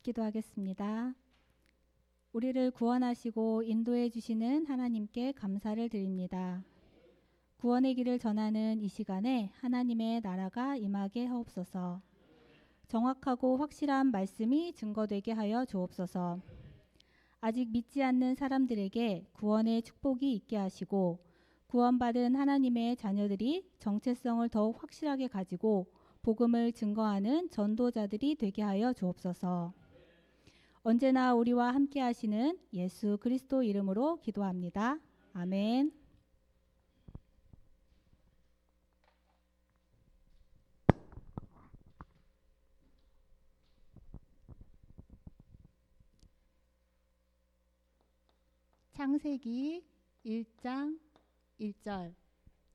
기도하겠습니다. 우리를 구원하시고 인도해 주시는 하나님께 감사를 드립니다. 구원의 길을 전하는 이 시간에 하나님의 나라가 임하게 하옵소서. 정확하고 확실한 말씀이 증거되게 하여 주옵소서. 아직 믿지 않는 사람들에게 구원의 축복이 있게 하시고 구원받은 하나님의 자녀들이 정체성을 더욱 확실하게 가지고 복음을 증거하는 전도자들이 되게 하여 주옵소서. 언제나 우리와 함께 하시는 예수 그리스도 이름으로 기도합니다. 아멘. 창세기 1장 1절.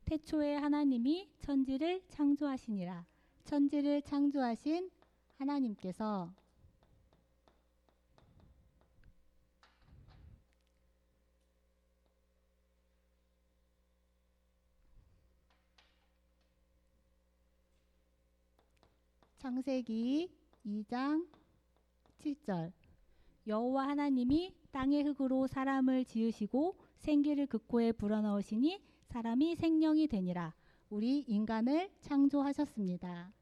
태초에 하나님이 천지를 창조하시니라. 천지를 창조하신 하나님께서 창세기 2장 7절. 여호와 하나님이 땅의 흙으로 사람을 지으시고 생기를 그 코에 불어넣으시니 사람이 생명이 되니라. 우리 인간을 창조하셨습니다.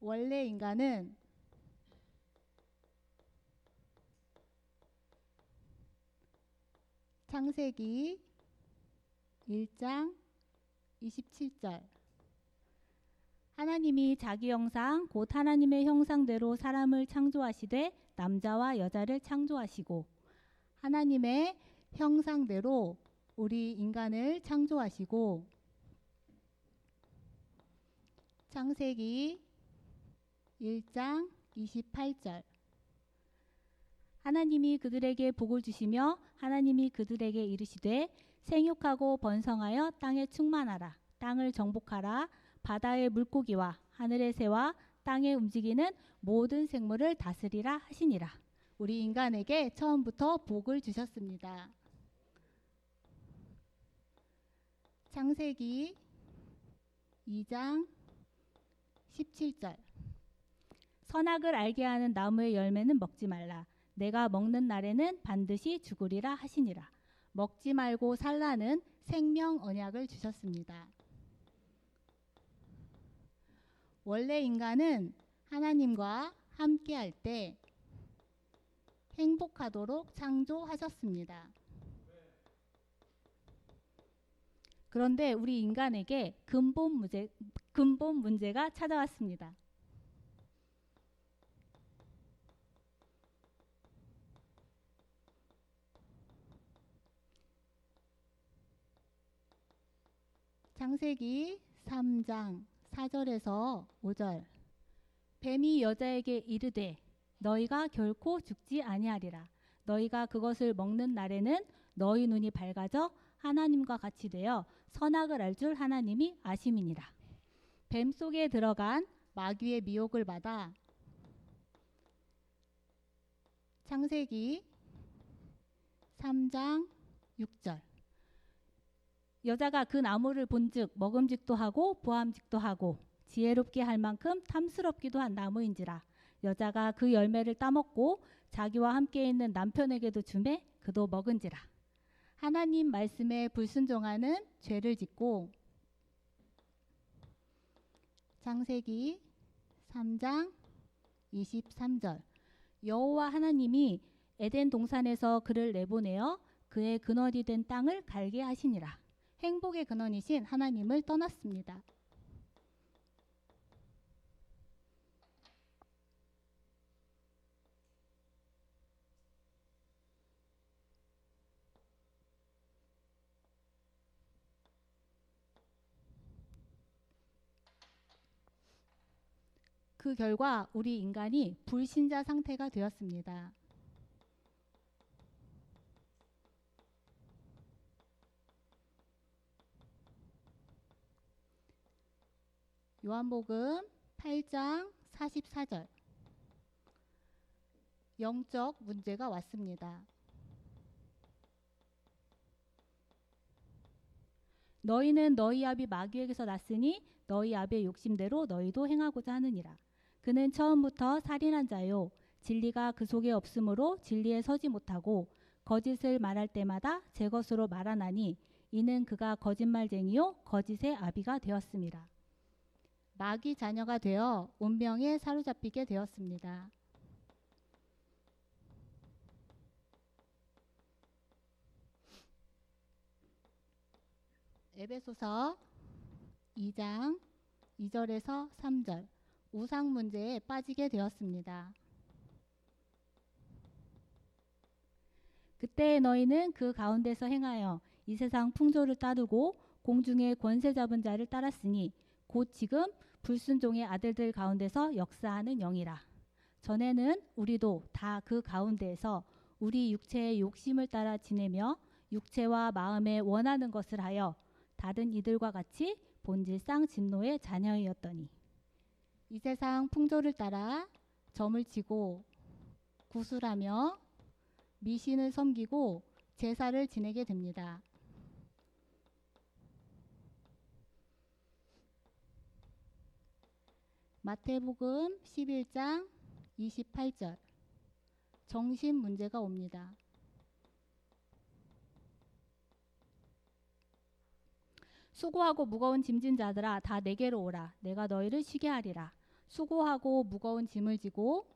원래 인간은 창세기 1장 27절. 하나님이 자기 형상 곧 하나님의 형상대로 사람을 창조하시되 남자와 여자를 창조하시고 하나님의 형상대로 우리 인간을 창조하시고 창세기 1장 28절. 하나님이 그들에게 복을 주시며 하나님이 그들에게 이르시되 생육하고 번성하여 땅에 충만하라. 땅을 정복하라. 바다의 물고기와 하늘의 새와 땅에 움직이는 모든 생물을 다스리라 하시니라. 우리 인간에게 처음부터 복을 주셨습니다. 창세기 2장 17절. 선악을 알게 하는 나무의 열매는 먹지 말라. 내가 먹는 날에는 반드시 죽으리라 하시니라. 먹지 말고 살라는 생명 언약을 주셨습니다. 원래 인간은 하나님과 함께할 때 행복하도록 창조하셨습니다. 그런데 우리 인간에게 근본 문제가 찾아왔습니다. 창세기 3장 4절에서 5절. 뱀이 여자에게 이르되 너희가 결코 죽지 아니하리라. 너희가 그것을 먹는 날에는 너희 눈이 밝아져 하나님과 같이 되어 선악을 알 줄 하나님이 아심이니라. 뱀 속에 들어간 마귀의 미혹을 받아 창세기 3장 6절. 여자가 그 나무를 본즉 먹음직도 하고 보암직도 하고 지혜롭게 할 만큼 탐스럽기도 한 나무인지라. 여자가 그 열매를 따먹고 자기와 함께 있는 남편에게도 주매 그도 먹은지라. 하나님 말씀에 불순종하는 죄를 짓고 창세기 3장 23절. 여호와 하나님이 에덴 동산에서 그를 내보내어 그의 근원이 된 땅을 갈게 하시니라. 행복의 근원이신 하나님을 떠났습니다. 그 결과 우리 인간이 불신자 상태가 되었습니다. 요한복음 8장 44절. 영적 문제가 왔습니다. 너희는 너희 아비 마귀에게서 났으니 너희 아비의 욕심대로 너희도 행하고자 하느니라. 그는 처음부터 살인한 자요. 진리가 그 속에 없으므로 진리에 서지 못하고 거짓을 말할 때마다 제 것으로 말하나니 이는 그가 거짓말쟁이요 거짓의 아비가 되었습니다. 마귀 자녀가 되어 운명에 사로잡히게 되었습니다. 에베소서 2장 2절에서 3절 우상 문제에 빠지게 되었습니다. 그때 너희는 그 가운데서 행하여 이 세상 풍조를 따르고 공중의 권세 잡은 자를 따랐으니 곧 지금 불순종의 아들들 가운데서 역사하는 영이라. 전에는 우리도 다 그 가운데에서 우리 육체의 욕심을 따라 지내며 육체와 마음에 원하는 것을 하여 다른 이들과 같이 본질상 진노의 자녀이었더니 이 세상 풍조를 따라 점을 치고 구술하며 미신을 섬기고 제사를 지내게 됩니다. 마태복음 11장 28절 정신 문제가 옵니다. 수고하고 무거운 짐진 자들아 다 내게로 오라. 내가 너희를 쉬게 하리라. 수고하고 무거운 짐을 지고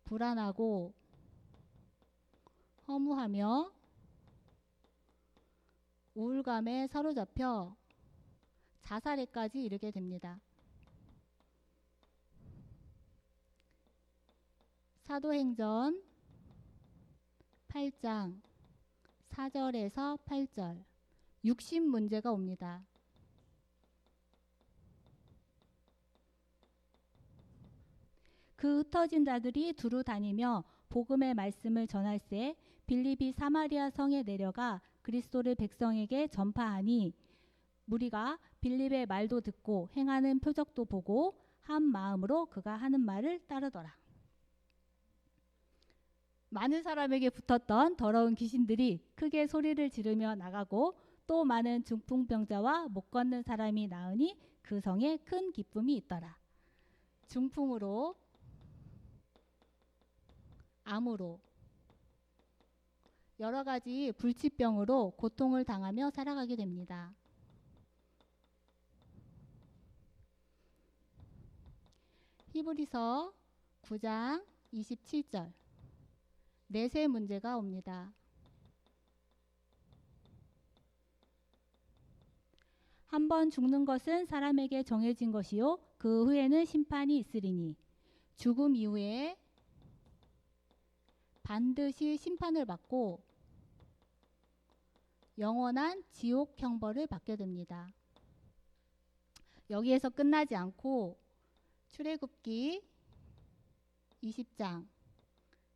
불안하고 허무하며 우울감에 사로잡혀 자살에까지 이르게 됩니다. 사도행전 8장 4절에서 8절 육신 문제가 옵니다. 그 흩어진 자들이 두루 다니며 복음의 말씀을 전할새 빌립이 사마리아 성에 내려가 그리스도를 백성에게 전파하니 무리가 빌립의 말도 듣고 행하는 표적도 보고 한 마음으로 그가 하는 말을 따르더라. 많은 사람에게 붙었던 더러운 귀신들이 크게 소리를 지르며 나가고 또 많은 중풍병자와 못 걷는 사람이 나으니 그 성에 큰 기쁨이 있더라. 중풍으로 암으로 여러 가지 불치병으로 고통을 당하며 살아가게 됩니다. 히브리서 9장 27절 내세 문제가 옵니다. 한번 죽는 것은 사람에게 정해진 것이요 그 후에는 심판이 있으리니 죽음 이후에 반드시 심판을 받고 영원한 지옥 형벌을 받게 됩니다. 여기에서 끝나지 않고 출애굽기 20장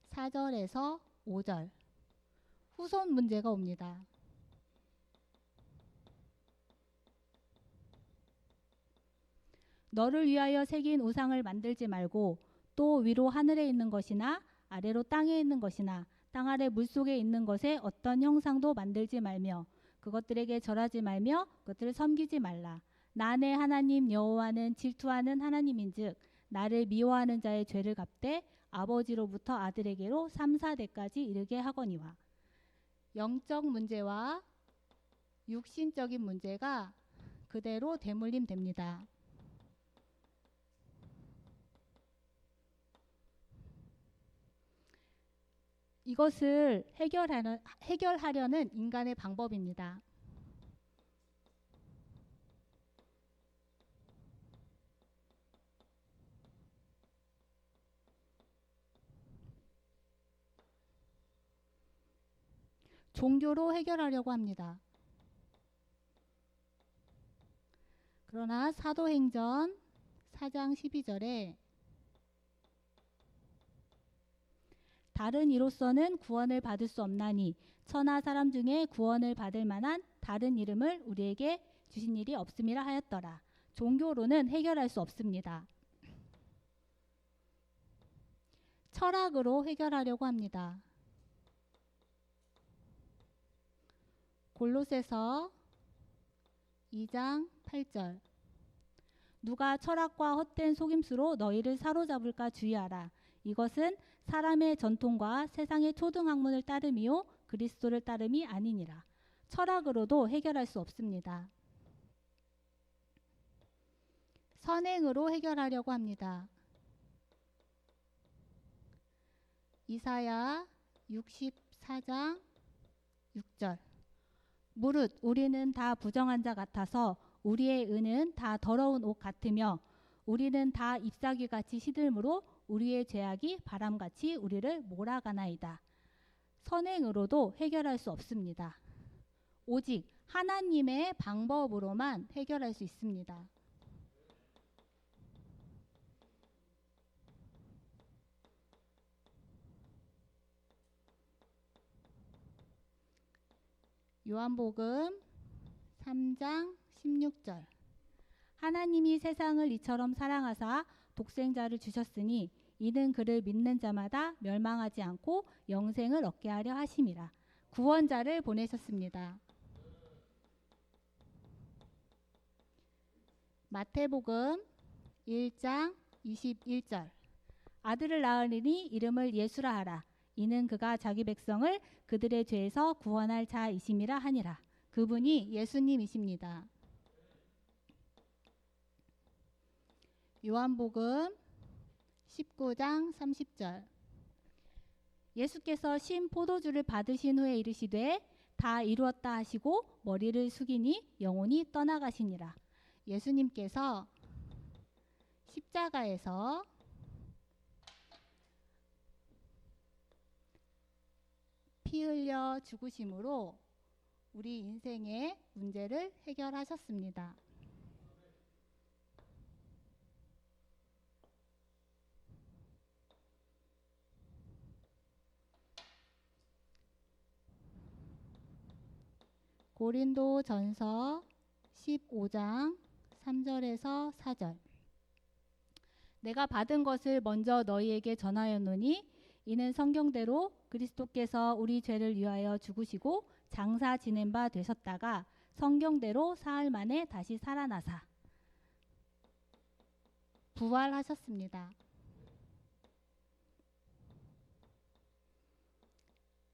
4절에서 5절 후손 문제가 옵니다. 너를 위하여 새긴 우상을 만들지 말고 또 위로 하늘에 있는 것이나 아래로 땅에 있는 것이나 땅 아래 물속에 있는 것에 어떤 형상도 만들지 말며 그것들에게 절하지 말며 그것들을 섬기지 말라. 나 내 하나님 여호와는 질투하는 하나님인즉 나를 미워하는 자의 죄를 갚되 아버지로부터 아들에게로 3, 4대까지 이르게 하거니와. 영적 문제와 육신적인 문제가 그대로 대물림 됩니다. 이것을 해결하려는 인간의 방법입니다. 종교로 해결하려고 합니다. 그러나 사도행전 4장 12절에 다른 이로서는 구원을 받을 수 없나니 천하 사람 중에 구원을 받을 만한 다른 이름을 우리에게 주신 일이 없음이라 하였더라. 종교로는 해결할 수 없습니다. 철학으로 해결하려고 합니다. 골로새서 2장 8절 누가 철학과 헛된 속임수로 너희를 사로잡을까 주의하라. 이것은 사람의 전통과 세상의 초등학문을 따름이요 그리스도를 따름이 아니니라. 철학으로도 해결할 수 없습니다. 선행으로 해결하려고 합니다. 이사야 64장 6절. 무릇 우리는 다 부정한 자 같아서 우리의 의는 다 더러운 옷 같으며 우리는 다 잎사귀같이 시들므로 우리의 죄악이 바람같이 우리를 몰아가나이다. 선행으로도 해결할 수 없습니다. 오직 하나님의 방법으로만 해결할 수 있습니다. 요한복음 3장 16절. 하나님이 세상을 이처럼 사랑하사 독생자를 주셨으니 이는 그를 믿는 자마다 멸망하지 않고 영생을 얻게 하려 하심이라. 구원자를 보내셨습니다. 마태복음 1장 21절. 아들을 낳으리니 이름을 예수라 하라. 이는 그가 자기 백성을 그들의 죄에서 구원할 자이심이라 하니라. 그분이 예수님이십니다. 요한복음 19장 30절. 예수께서 신 포도주를 받으신 후에 이르시되 다 이루었다 하시고 머리를 숙이니 영혼이 떠나가시니라. 예수님께서 십자가에서 피 흘려 죽으심으로 우리 인생의 문제를 해결하셨습니다. 고린도전서 15장 3절에서 4절. 내가 받은 것을 먼저 너희에게 전하였노니 이는 성경대로 그리스도께서 우리 죄를 위하여 죽으시고 장사 지낸 바 되셨다가 성경대로 사흘 만에 다시 살아나사 부활하셨습니다.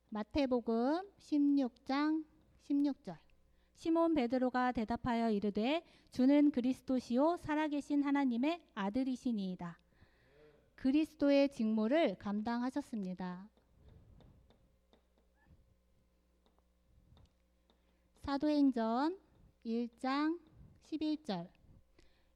마태복음 16장 16절. 시몬 베드로가 대답하여 이르되 주는 그리스도시요 살아계신 하나님의 아들이시니이다. 그리스도의 직무를 감당하셨습니다. 사도행전 1장 11절.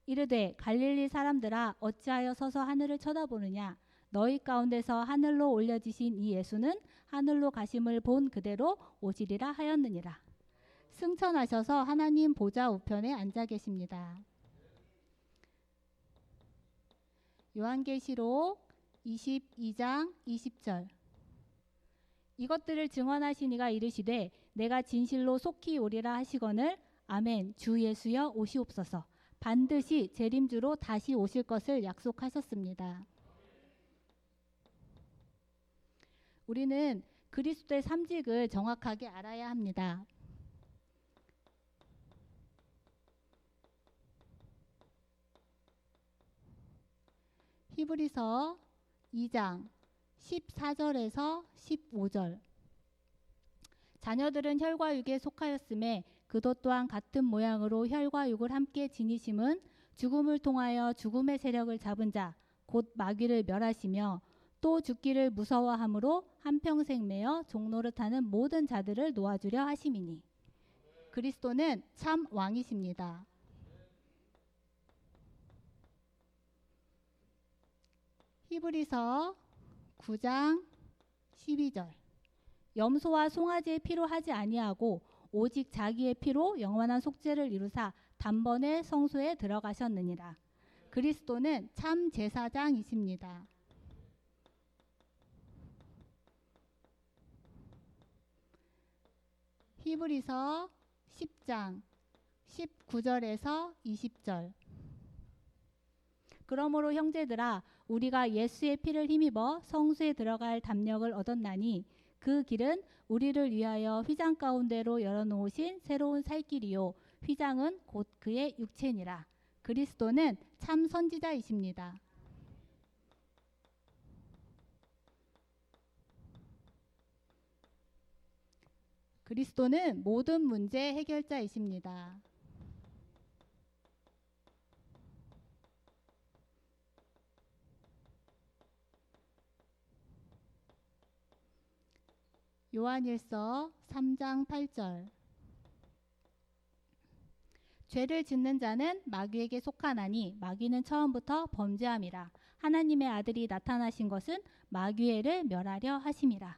이르되 갈릴리 사람들아 어찌하여 서서 하늘을 쳐다보느냐. 너희 가운데서 하늘로 올려지신 이 예수는 하늘로 가심을 본 그대로 오시리라 하였느니라. 승천하셔서 하나님 보좌 우편에 앉아 계십니다. 요한계시록 22장 20절. 이것들을 증언하신 이가 이르시되 내가 진실로 속히 오리라 하시거늘 아멘. 주 예수여 오시옵소서. 반드시 재림주로 다시 오실 것을 약속하셨습니다. 우리는 그리스도의 삼직을 정확하게 알아야 합니다. 히브리서 2장 14절에서 15절. 자녀들은 혈과 육에 속하였음에 그도 또한 같은 모양으로 혈과 육을 함께 지니심은 죽음을 통하여 죽음의 세력을 잡은 자 곧 마귀를 멸하시며 또 죽기를 무서워함으로 한평생 매어 종노릇하는 모든 자들을 놓아주려 하심이니. 그리스도는 참 왕이십니다. 히브리서 9장 12절. 염소와 송아지의 피로 하지 아니하고 오직 자기의 피로 영원한 속죄를 이루사 단번에 성소에 들어가셨느니라. 그리스도는 참 제사장이십니다. 히브리서 10장 19절에서 20절. 그러므로 형제들아 우리가 예수의 피를 힘입어 성소에 들어갈 담력을 얻었나니 그 길은 우리를 위하여 휘장 가운데로 열어놓으신 새로운 살 길이요 휘장은 곧 그의 육체니라. 그리스도는 참 선지자이십니다. 그리스도는 모든 문제 해결자이십니다. 요한일서 3장 8절. 죄를 짓는 자는 마귀에게 속하나니 마귀는 처음부터 범죄함이라. 하나님의 아들이 나타나신 것은 마귀를 멸하려 하심이라.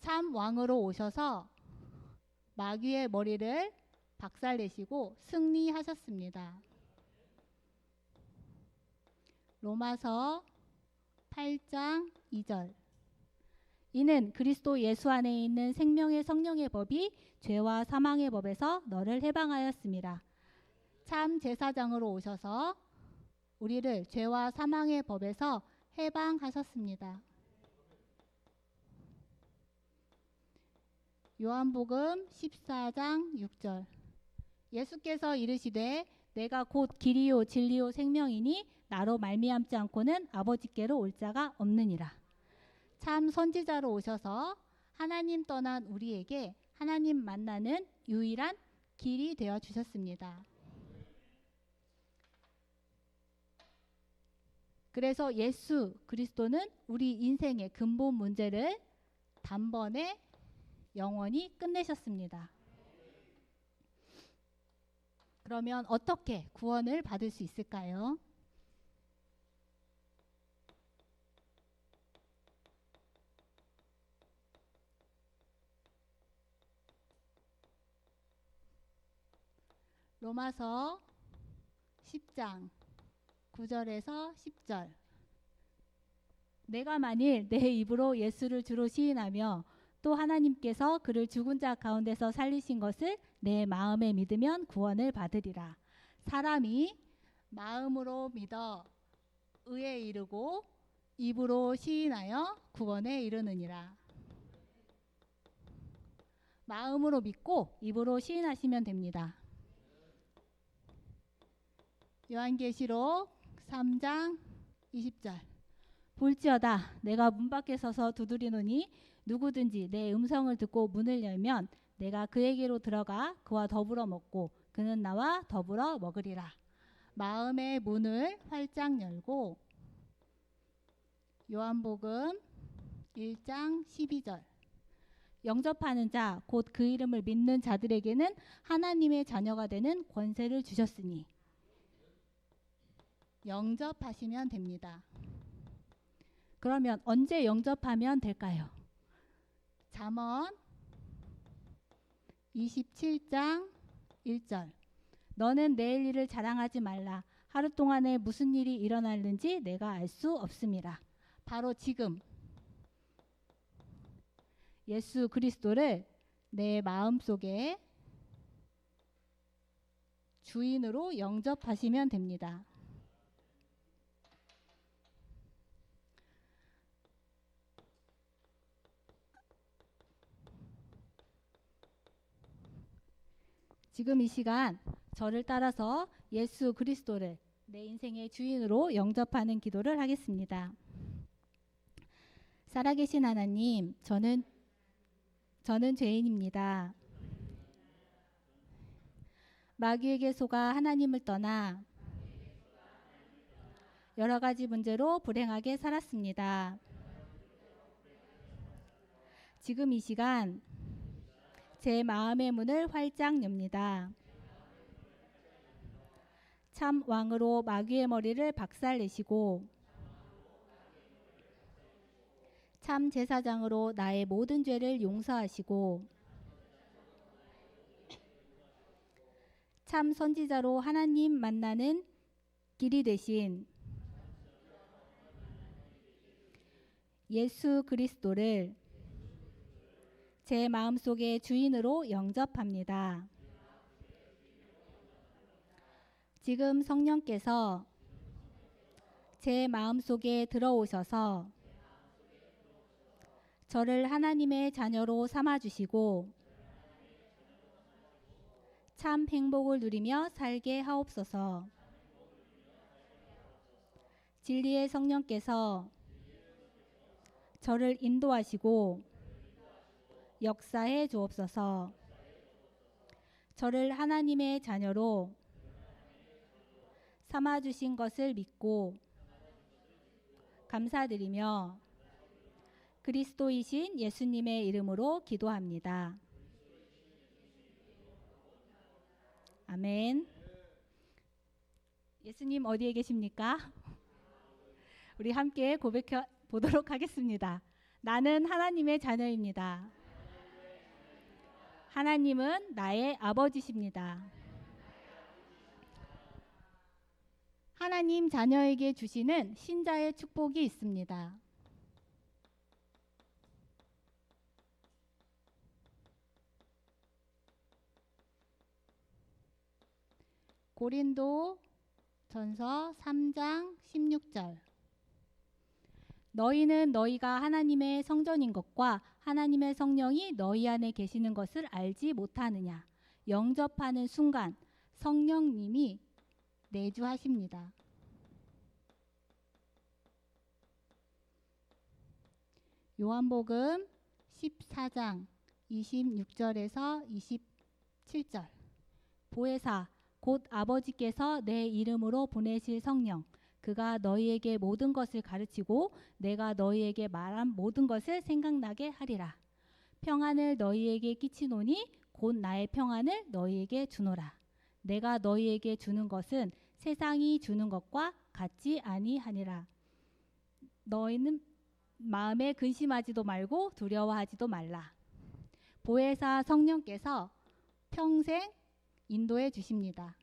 참 왕으로 오셔서 마귀의 머리를 박살내시고 승리하셨습니다. 로마서 8장 2절. 이는 그리스도 예수 안에 있는 생명의 성령의 법이 죄와 사망의 법에서 너를 해방하였음이라. 참 제사장으로 오셔서 우리를 죄와 사망의 법에서 해방하셨습니다. 요한복음 14장 6절. 예수께서 이르시되 내가 곧 길이요 진리요 생명이니 나로 말미암지 않고는 아버지께로 올 자가 없느니라. 참 선지자로 오셔서 하나님 떠난 우리에게 하나님 만나는 유일한 길이 되어 주셨습니다. 그래서 예수 그리스도는 우리 인생의 근본 문제를 단번에 영원히 끝내셨습니다. 그러면 어떻게 구원을 받을 수 있을까요? 로마서 10장 9절에서 10절. 내가 만일 내 입으로 예수를 주로 시인하며 또 하나님께서 그를 죽은 자 가운데서 살리신 것을 내 마음에 믿으면 구원을 받으리라. 사람이 마음으로 믿어 의에 이르고 입으로 시인하여 구원에 이르느니라. 마음으로 믿고 입으로 시인하시면 됩니다. 요한계시록 3장 20절. 볼지어다 내가 문 밖에 서서 두드리노니 누구든지 내 음성을 듣고 문을 열면 내가 그에게로 들어가 그와 더불어 먹고 그는 나와 더불어 먹으리라. 마음의 문을 활짝 열고 요한복음 1장 12절. 영접하는 자 곧 그 이름을 믿는 자들에게는 하나님의 자녀가 되는 권세를 주셨으니. 영접하시면 됩니다. 그러면 언제 영접하면 될까요? 잠언 27장 1절. 너는 내일 일을 자랑하지 말라. 하루 동안에 무슨 일이 일어났는지 내가 알 수 없음이라. 바로 지금 예수 그리스도를 내 마음속에 주인으로 영접하시면 됩니다. 지금 이 시간 저를 따라서 예수 그리스도를 내 인생의 주인으로 영접하는 기도를 하겠습니다. 살아계신 하나님, 저는 죄인입니다. 마귀에게 속아 하나님을 떠나 여러 가지 문제로 불행하게 살았습니다. 지금 이 시간 제 마음의 문을 활짝 엽니다. 참 왕으로 마귀의 머리를 박살내시고 참 제사장으로 나의 모든 죄를 용서하시고 참 선지자로 하나님 만나는 길이 되신 예수 그리스도를 제 마음속의 주인으로 영접합니다. 지금 성령께서 제 마음속에 들어오셔서 저를 하나님의 자녀로 삼아주시고 참 행복을 누리며 살게 하옵소서. 진리의 성령께서 저를 인도하시고 역사해 주옵소서. 저를 하나님의 자녀로 삼아주신 것을 믿고 감사드리며 그리스도이신 예수님의 이름으로 기도합니다. 아멘. 예수님 어디에 계십니까? 우리 함께 고백해 보도록 하겠습니다. 나는 하나님의 자녀입니다. 하나님은 나의 아버지십니다. 하나님 자녀에게 주시는 신자의 축복이 있습니다. 고린도 전서 3장 16절. 너희는 너희가 하나님의 성전인 것과 하나님의 성령이 너희 안에 계시는 것을 알지 못하느냐. 영접하는 순간 성령님이 내주하십니다. 요한복음 14장 26절에서 27절. 보혜사 곧 아버지께서 내 이름으로 보내실 성령 그가 너희에게 모든 것을 가르치고 내가 너희에게 말한 모든 것을 생각나게 하리라. 평안을 너희에게 끼치노니 곧 나의 평안을 너희에게 주노라. 내가 너희에게 주는 것은 세상이 주는 것과 같지 아니하니라. 너희는 마음에 근심하지도 말고 두려워하지도 말라. 보혜사 성령께서 평생 인도해 주십니다.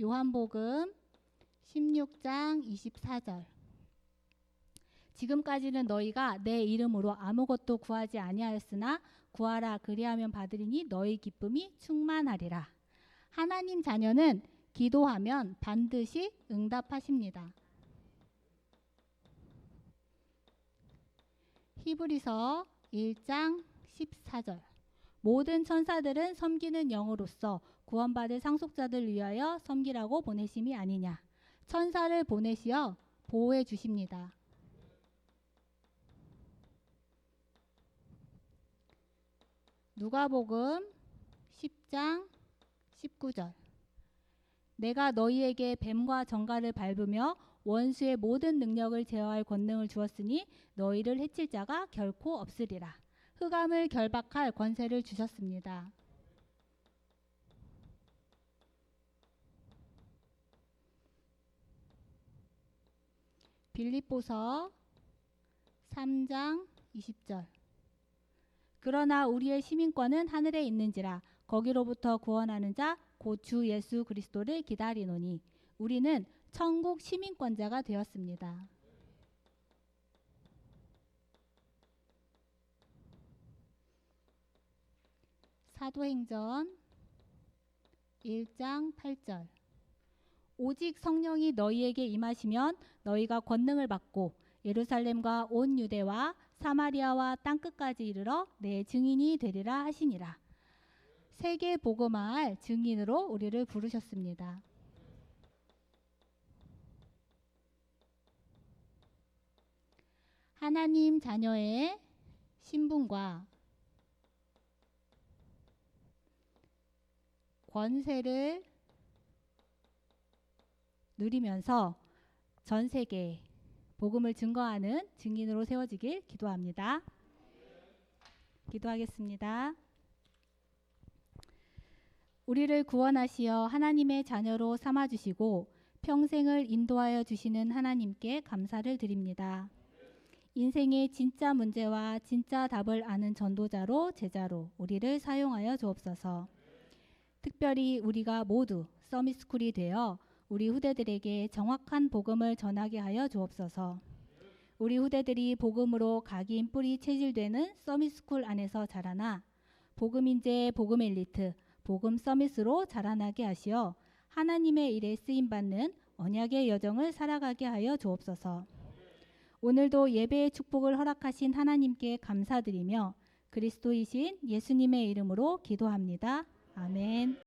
요한복음 16장 24절. 지금까지는 너희가 내 이름으로 아무것도 구하지 아니하였으나 구하라 그리하면 받으리니 너희 기쁨이 충만하리라. 하나님 자녀는 기도하면 반드시 응답하십니다. 히브리서 1장 14절. 모든 천사들은 섬기는 영으로서 구원받을 상속자들 위하여 섬기라고 보내심이 아니냐. 천사를 보내시어 보호해 주십니다. 누가복음 10장 19절. 내가 너희에게 뱀과 정갈을 밟으며 원수의 모든 능력을 제어할 권능을 주었으니 너희를 해칠 자가 결코 없으리라. 흑암을 결박할 권세를 주셨습니다. 빌립보서 3장 20절. 그러나 우리의 시민권은 하늘에 있는지라 거기로부터 구원하는 자 곧 주 예수 그리스도를 기다리노니 우리는 천국 시민권자가 되었습니다. 사도행전 1장 8절. 오직 성령이 너희에게 임하시면 너희가 권능을 받고 예루살렘과 온 유대와 사마리아와 땅끝까지 이르러 내 증인이 되리라 하시니라. 세계 복음화할 증인으로 우리를 부르셨습니다. 하나님 자녀의 신분과 권세를 누리면서 전 세계에 복음을 증거하는 증인으로 세워지길 기도합니다. 기도하겠습니다. 우리를 구원하시어 하나님의 자녀로 삼아주시고 평생을 인도하여 주시는 하나님께 감사를 드립니다. 인생의 진짜 문제와 진짜 답을 아는 전도자로 제자로 우리를 사용하여 주옵소서. 특별히 우리가 모두 서밋스쿨이 되어 우리 후대들에게 정확한 복음을 전하게 하여 주옵소서. 우리 후대들이 복음으로 각인 뿌리 체질되는 서밋스쿨 안에서 자라나 복음 인재, 복음 엘리트, 복음 서밋으로 자라나게 하시어 하나님의 일에 쓰임받는 언약의 여정을 살아가게 하여 주옵소서. 오늘도 예배의 축복을 허락하신 하나님께 감사드리며 그리스도이신 예수님의 이름으로 기도합니다. 아멘.